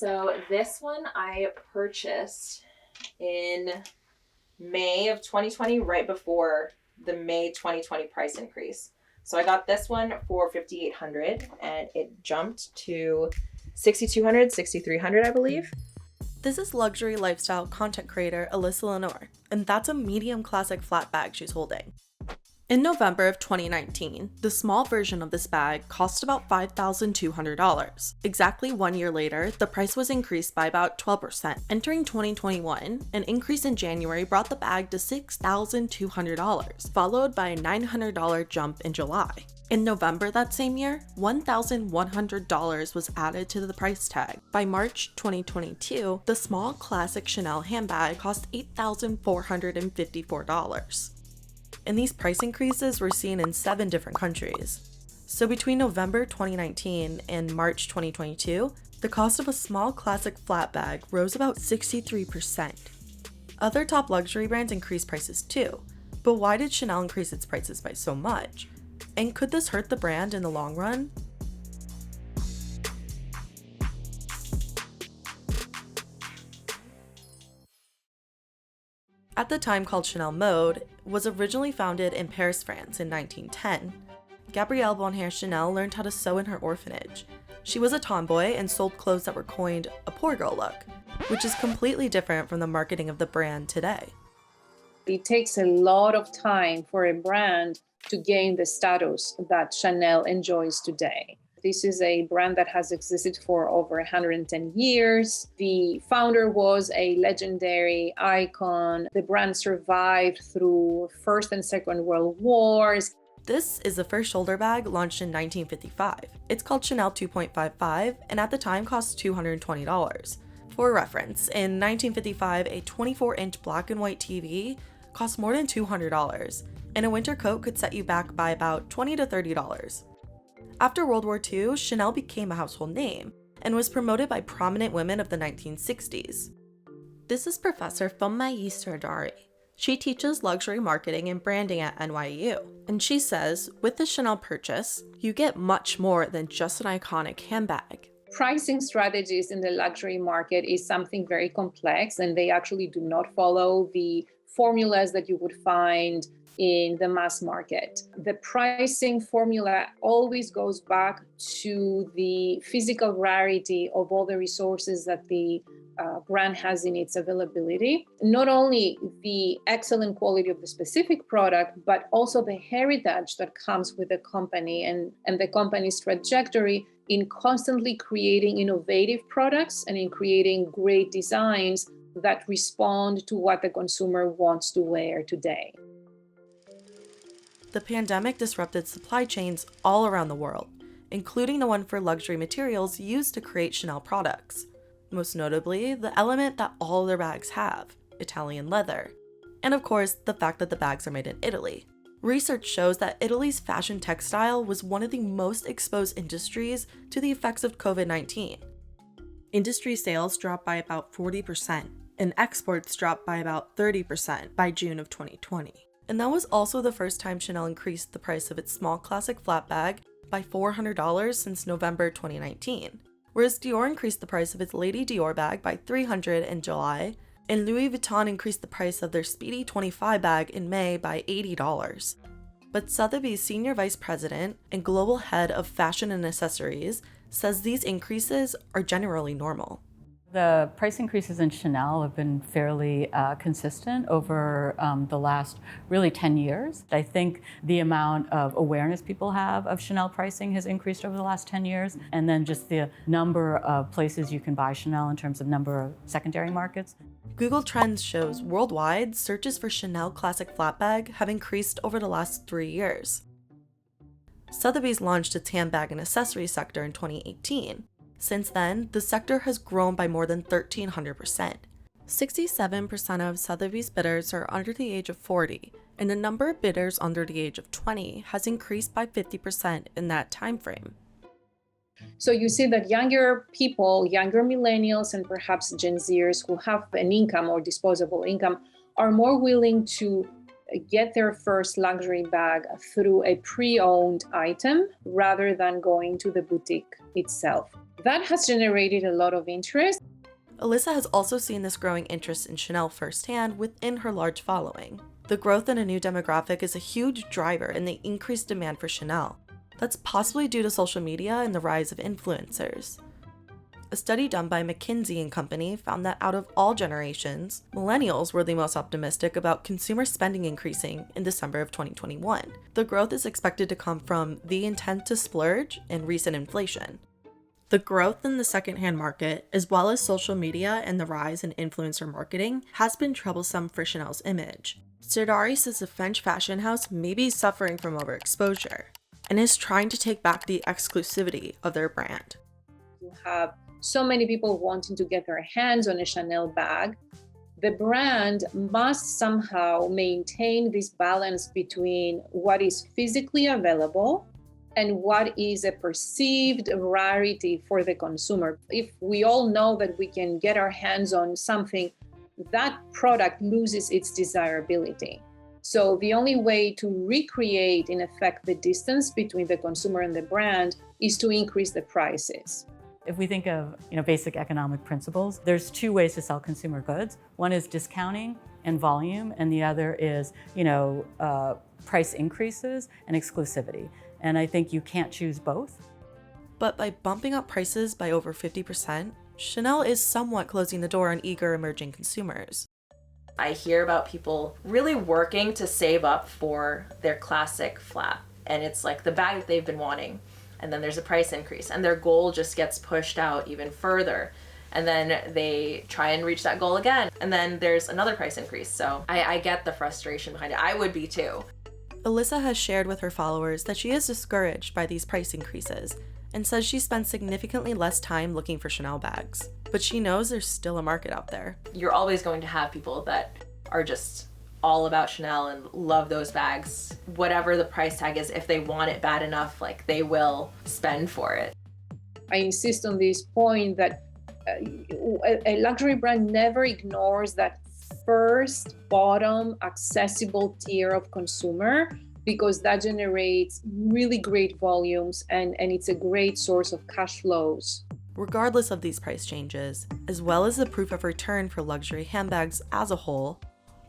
So this one I purchased in May of 2020, right before the May 2020 price increase. So I got this one for $5,800 and it jumped to $6,200, $6,300, I believe. This is luxury lifestyle content creator Alyssa Lenore, and that's a medium classic flat bag she's holding. In November of 2019, the small version of this bag cost about $5,200. Exactly 1 year later, the price was increased by about 12%. Entering 2021, an increase in January brought the bag to $6,200, followed by a $900 jump in July. In November that same year, $1,100 was added to the price tag. By March 2022, the small classic Chanel handbag cost $8,454. And these price increases were seen in 7 different countries. So between November 2019 and March 2022, the cost of a small classic flat bag rose about 63%. Other top luxury brands increased prices too, but why did Chanel increase its prices by so much? And could this hurt the brand in the long run? At the time called Chanel Mode, was originally founded in Paris, France in 1910. Gabrielle Bonheur Chanel learned how to sew in her orphanage. She was a tomboy and sold clothes that were coined a poor girl look, which is completely different from the marketing of the brand today. It takes a lot of time for a brand to gain the status that Chanel enjoys today. This is a brand that has existed for over 110 years. The founder was a legendary icon. The brand survived through First and Second World Wars. This is the first shoulder bag launched in 1955. It's called Chanel 2.55 and at the time cost $220. For reference, in 1955, a 24-inch black and white TV cost more than $200, and a winter coat could set you back by about $20 to $30. After World War II, Chanel became a household name and was promoted by prominent women of the 1960s. This is Professor Fomai Sardari. She teaches luxury marketing and branding at NYU, and she says, with the Chanel purchase, you get much more than just an iconic handbag. Pricing strategies in the luxury market is something very complex, and they actually do not follow the formulas that you would find in the mass market. The pricing formula always goes back to the physical rarity of all the resources that the brand has in its availability. Not only the excellent quality of the specific product, but also the heritage that comes with the company and the company's trajectory in constantly creating innovative products and in creating great designs that respond to what the consumer wants to wear today. The pandemic disrupted supply chains all around the world, including the one for luxury materials used to create Chanel products. Most notably, the element that all their bags have, Italian leather. And of course, the fact that the bags are made in Italy. Research shows that Italy's fashion textile was one of the most exposed industries to the effects of COVID-19. Industry sales dropped by about 40%, and exports dropped by about 30% by June of 2020. And that was also the first time Chanel increased the price of its small classic flat bag by $400 since November 2019, whereas Dior increased the price of its Lady Dior bag by $300 in July, and Louis Vuitton increased the price of their Speedy 25 bag in May by $80. But Sotheby's senior vice president and global head of fashion and accessories says these increases are generally normal. The price increases in Chanel have been fairly consistent over the last really 10 years. I think the amount of awareness people have of Chanel pricing has increased over the last 10 years. And then just the number of places you can buy Chanel in terms of number of secondary markets. Google Trends shows worldwide searches for Chanel classic flat bag have increased over the last 3 years. Sotheby's launched its handbag and accessory sector in 2018. Since then, the sector has grown by more than 1,300%. 67% of Sotheby's bidders are under the age of 40, and the number of bidders under the age of 20 has increased by 50% in that time frame. So you see that younger people, younger millennials, and perhaps Gen Zers who have an income or disposable income are more willing to get their first luxury bag through a pre-owned item rather than going to the boutique itself. That has generated a lot of interest. Alyssa has also seen this growing interest in Chanel firsthand within her large following. The growth in a new demographic is a huge driver in the increased demand for Chanel. That's possibly due to social media and the rise of influencers. A study done by McKinsey & Company found that out of all generations, millennials were the most optimistic about consumer spending increasing in December of 2021. The growth is expected to come from the intent to splurge and recent inflation. The growth in the secondhand market, as well as social media and the rise in influencer marketing, has been troublesome for Chanel's image. Serdari says the French fashion house may be suffering from overexposure and is trying to take back the exclusivity of their brand. You have so many people wanting to get their hands on a Chanel bag. The brand must somehow maintain this balance between what is physically available and what is a perceived rarity for the consumer. If we all know that we can get our hands on something, that product loses its desirability. So the only way to recreate, in effect, the distance between the consumer and the brand is to increase the prices. If we think of basic economic principles, there's two ways to sell consumer goods. One is discounting and volume, and the other is price increases and exclusivity. And I think you can't choose both. But by bumping up prices by over 50%, Chanel is somewhat closing the door on eager emerging consumers. I hear about people really working to save up for their classic flap, and it's like the bag that they've been wanting. And then there's a price increase, and their goal just gets pushed out even further. And then they try and reach that goal again, and then there's another price increase. So I get the frustration behind it. I would be too. Alyssa has shared with her followers that she is discouraged by these price increases and says she spends significantly less time looking for Chanel bags. But she knows there's still a market out there. You're always going to have people that are just all about Chanel and love those bags. Whatever the price tag is, if they want it bad enough, like, they will spend for it. I insist on this point that a luxury brand never ignores that first bottom accessible tier of consumer, because that generates really great volumes and it's a great source of cash flows. Regardless of these price changes, as well as the proof of return for luxury handbags as a whole,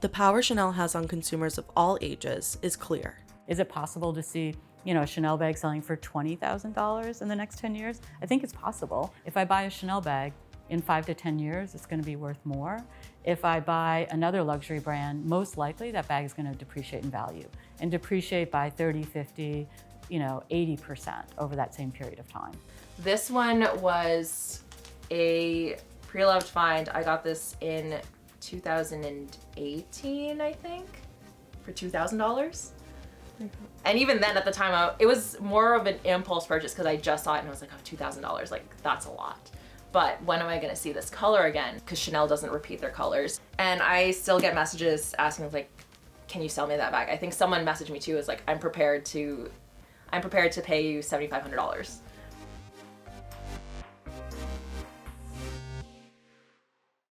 the power Chanel has on consumers of all ages is clear. Is it possible to see a Chanel bag selling for $20,000 in the next 10 years? I think it's possible. If I buy a Chanel bag, in 5 to 10 years, it's going to be worth more. If I buy another luxury brand, most likely that bag is going to depreciate in value and depreciate by 30, 50, 80% over that same period of time. This one was a pre-loved find. I got this in 2018, I think, for $2,000. And even then, at the time, it was more of an impulse purchase because I just saw it and I was like, oh, $2,000, like, that's a lot. But when am I gonna see this color again? Because Chanel doesn't repeat their colors. And I still get messages asking, like, can you sell me that bag? I think someone messaged me too, is like, I'm prepared to pay you $7,500.